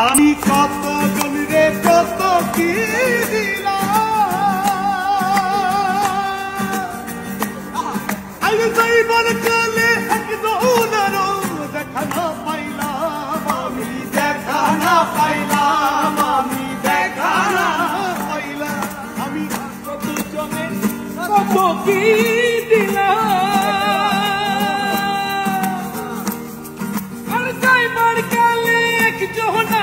আমি কত জন রে কত কি দিলাম আইলে যাইবার কালে একজনেরও দেখা না পাইলাম আমি দেখা না পাইলাম আমি দেখা না পাইলাম আমি কত জনে কত কি দিলাম আর যাইবার কালে একজনে